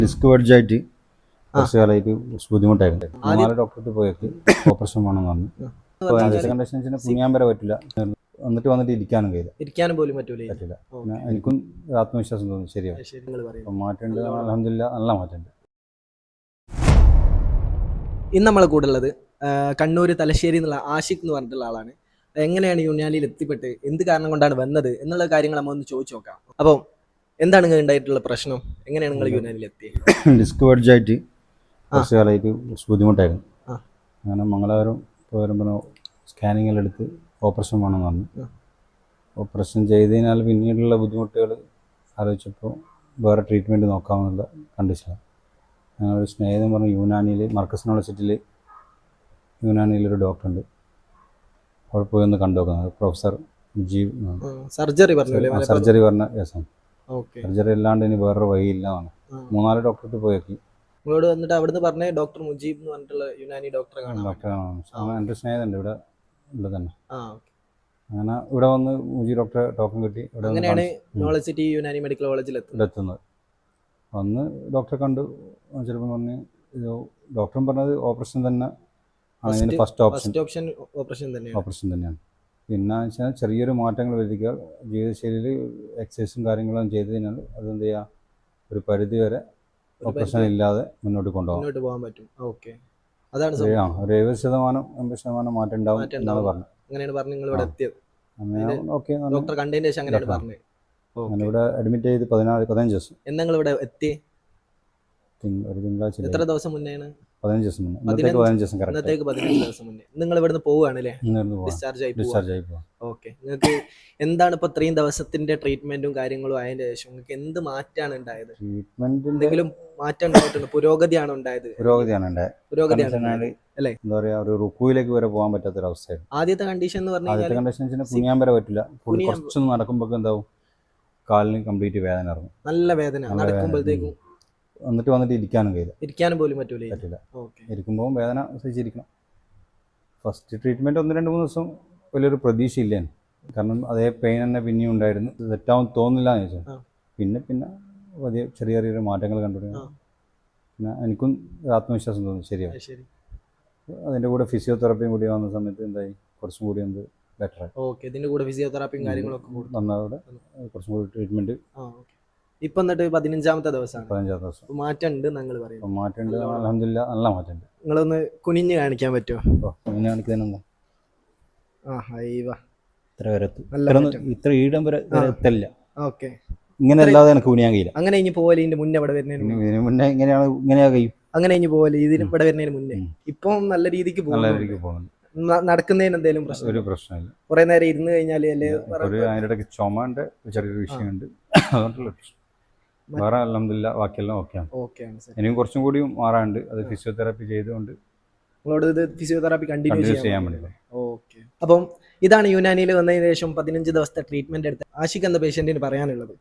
Disk ബഡ്ജായിട്ട് കുറച്ച് കാലമായിട്ട് ബുദ്ധിമുട്ടായിരുന്നു. 4 ഡോക്ടർക്ക് പോയിട്ട് ഓപ്പറേഷൻ വേണമെന്ന് പറഞ്ഞു. അപ്പോൾ ആദ്യത്തെ കണ്ടീഷൻ വെച്ചാൽ കുനിയാൻ വരെ പറ്റില്ല, വന്നിട്ട് ഇരിക്കാനും കഴിയില്ല, ഇരിക്കാനും പോലും പറ്റില്ല. പിന്നെ എനിക്കും ആത്മവിശ്വാസം തോന്നി ശരിയാണ്. അപ്പം മാറ്റമുണ്ട്, അൽഹംദുലില്ലാ നല്ല മാറ്റമുണ്ട്. ഇന്ന് നമ്മളെ കൂടെ ഉള്ളത് കണ്ണൂർ തലശ്ശേരി എന്നുള്ള ആഷിഖ് എന്ന് പറഞ്ഞിട്ടുള്ള ആളാണ്. എങ്ങനെയാണ് യുനാനിയിൽ എത്തിപ്പെട്ട് എന്ത് കാരണം കൊണ്ടാണ് വന്നത് എന്നുള്ള കാര്യങ്ങൾ നമ്മൾ ഒന്ന് ചോദിച്ചു നോക്കാം. അപ്പം എന്താണ് നിങ്ങൾ ഉണ്ടായിട്ടുള്ള പ്രശ്നം, എങ്ങനെയാണ് നിങ്ങൾ യുനാനിയിൽ എത്തിയത്? ഡിസ്ക് ബഡ്ജായിട്ട് കുറച്ച് കാലമായിട്ട് ബുദ്ധിമുട്ടായിരുന്നു. അങ്ങനെ മംഗലാപുരം വരുമ്പോൾ സ്കാനിങ്ങിൽ എടുത്ത് ഓപ്പറേഷൻ വേണമെന്ന് പറഞ്ഞു. ഓപ്പറേഷൻ ചെയ്തതിനാൽ പിന്നീടുള്ള ബുദ്ധിമുട്ടുകൾ ആലോചിച്ചപ്പോൾ വേറെ ട്രീറ്റ്മെൻറ്റ് നോക്കാമെന്നുള്ള കണ്ടീഷനാണ്. ഞങ്ങളൊരു സ്നേഹിതം പറഞ്ഞു യുനാനിയിൽ മർക്കസ് യൂണിവേഴ്സിറ്റിയിൽ യുനാനിയിലൊരു ഡോക്ടറുണ്ട്, അവിടെ പോയി ഒന്ന് കണ്ടു നോക്കുന്നത്. പ്രൊഫസർ മുജീബ് സർജറി പറഞ്ഞ കേസാണ്. സർജറി അല്ലാണ്ട് ഇനി വേറൊരു വഴിയില്ല എന്നാണ്. 3-4 ഡോക്ടർക്ക് പോയേക്കി. നിങ്ങളോട് വന്നിട്ട് അവിടുന്ന് പറഞ്ഞ ഡോക്ടർ മുജീബ് എന്ന് പറഞ്ഞിട്ടുള്ള യുനാനി ഡോക്ടറെ ഡോക്ടറാണ്. എൻ്റെ സ്നേഹിതമുണ്ട് ഇവിടെ ഉള്ളത് തന്നെ. അങ്ങനെ ഇവിടെ വന്ന് മുജീബ് ഡോക്ടറെ ടോക്കൺ കിട്ടി. അങ്ങനെയാണ് യൂണിവേഴ്സിറ്റി യുനാനി മെഡിക്കൽ കോളേജിൽ എത്തുന്നത്. വന്ന് ഡോക്ടറെ കണ്ടു. ചിലപ്പോൾ പറഞ്ഞ് ഡോക്ടറും പറഞ്ഞത് ഓപ്പറേഷൻ തന്നെ ആണ് ഇതിന് ഫസ്റ്റ് ഓപ്ഷൻ ഓപ്പറേഷൻ തന്നെയാണ്. പിന്നെ വെച്ചാൽ ചെറിയൊരു മാറ്റങ്ങൾ വരുത്തിക്കുക, ജീവിതശൈലിയിൽ എക്സസൈസും കാര്യങ്ങളും ചെയ്തതിനാൽ അതെന്ത് ചെയ്യുക, ഒരു പരിധി വരെ ഓപ്പറേഷൻ ഇല്ലാതെ മുന്നോട്ട് കൊണ്ടുപോകാൻ പറ്റും. അതാണ് ഒരു 70-80% മാറ്റം ഉണ്ടാവും എന്നാണ് പറഞ്ഞത്. അങ്ങനെയാണ് പറഞ്ഞു നിങ്ങൾ ഇവിടെ എത്തിയത്. ഓക്കെ, ഡോക്ടർ കണ്ടതിന് ശേഷം അങ്ങനെയാണ് പറഞ്ഞത്. ഞാനിവിടെ അഡ്മിറ്റ് ചെയ്ത് 15 ദിവസം. എന്നാ നിങ്ങൾ ഇവിടെ എത്തി? ഒരു തിങ്കളാഴ്ച. എത്ര ദിവസം മുന്നേയാണ്? 15 ദിവസം മുന്നേ. ഇന്നത്തേക്ക് 15 ദിവസം മുന്നേ നിങ്ങൾ ഇവിടുന്ന് പോവുകയാണല്ലേ? ഡിസ്ചാർജ് ആയി പോവാ. ഓക്കെ, നിങ്ങൾക്ക് എന്താണ് ഇപ്പൊ 3 ദിവസത്തിന്റെ ട്രീറ്റ്മെന്റും കാര്യങ്ങളും ആയതിനു ശേഷം നിങ്ങൾക്ക് എന്ത് മാറ്റാണ് ഉണ്ടായത്? എന്തെങ്കിലും മാറ്റം ഉണ്ടായിട്ടുണ്ട്? പുരോഗതിയാണ് ഉണ്ടായത് അല്ലേ? എന്താ പറയാ, ഒരു റുക്കുവിലേക്ക് വരെ പോകാൻ പറ്റാത്തൊരവസ്ഥയായിരുന്നു. ആദ്യത്തെ കണ്ടീഷൻ എന്ന് പറഞ്ഞാൽ കുനിയാൻ വരെ പറ്റില്ല. കുറച്ചൊന്നും നടക്കുമ്പോൾ എന്താവും, കാലിന് കംപ്ലീറ്റ് വേദന ഇറങ്ങും. നല്ല വേദന നടക്കുമ്പോഴത്തേക്കും. വന്നിട്ട് ഇരിക്കാനും പോലും പറ്റില്ല. ഇരിക്കുമ്പോൾ വേദന സഹിച്ചിരിക്കണം. ഫസ്റ്റ് ട്രീറ്റ്മെൻറ്റ് 1-2-3 ദിവസം വലിയൊരു പ്രതീക്ഷയില്ലേ, കാരണം അതേ പെയിൻ തന്നെ പിന്നെയും ഉണ്ടായിരുന്നു. തെറ്റാവും തോന്നില്ല എന്ന് ചോദിച്ചാൽ പിന്നെ വലിയ ചെറിയൊരു മാറ്റങ്ങൾ കണ്ടുപിടിക്കണം. പിന്നെ എനിക്കും ആത്മവിശ്വാസം തോന്നി ശരിയാണ്. അതിൻ്റെ കൂടെ ഫിസിയോതെറാപ്പിയും കൂടി വന്ന സമയത്ത് എന്തായി, കുറച്ചും കൂടി എന്ത് ബെറ്ററായി. ഇതിൻ്റെ കൂടെ ഫിസിയോതെറാപ്പിയും കാര്യങ്ങളൊക്കെ വന്നതോടെ കുറച്ചും കൂടി ട്രീറ്റ്മെൻറ്റ്. ഇപ്പൊ എന്നിട്ട് 15ാമത്തെ ദിവസം മാറ്റമുണ്ട് ഞങ്ങൾ പറയുന്നത്. മാറ്റമുണ്ട്, അൽഹംദുലില്ലാ നല്ല മാറ്റമുണ്ട്. നിങ്ങളൊന്ന് കുനിഞ്ഞ് കാണിക്കാൻ പറ്റുമോ? കുനിഞ്ഞ് കാണിക്കുന്നതിനെന്താ, ഇത്ര ഈടം വരെ എത്തില്ല. ഇങ്ങനെ അല്ലാതെ എനിക്ക് കുനിയാൻ കഴിയില്ല. അങ്ങനെ ഇനി പോലെ ഇതിന്റെ മുന്നേ ഇവിടെ വരുന്നതിന് മുന്നേ ഇങ്ങനെയാ കഴിയും. അങ്ങനെ ഇനി പോലെ ഇതിന് ഇവിടെ വരുന്നതിന് മുന്നേ ഇപ്പം നല്ല രീതിക്ക് പോകുന്നു. നടക്കുന്നതിന് എന്തെങ്കിലും ഒരു പ്രശ്നമില്ല. കുറെ നേരം ഇരുന്ന് കഴിഞ്ഞാൽ അതിനിടയ്ക്ക് ചുമന്റെ ചെറിയൊരു വിഷയമുണ്ട്, അതുകൊണ്ടുള്ള പ്രശ്നം. വേറെ അൽഹംദുലില്ലാ ബാക്കിയെല്ലാം ഓക്കെയാണ്. ഇനിയും കുറച്ചും കൂടി മാറാനുണ്ട്. അത് ഫിസിയോതെറാപ്പി ചെയ്തുകൊണ്ട് ഫിസിയോതെറാപ്പി കണ്ടിന്യൂ ചെയ്യാൻ വേണ്ടി. അപ്പം ഇതാണ് യുനാനിയിൽ വന്നതിന് ശേഷം 15 ദിവസത്തെ ട്രീറ്റ്മെന്റ് എടുത്ത ആഷിഖ് എന്ന പേഷ്യന്റിന് പറയാനുള്ളത്.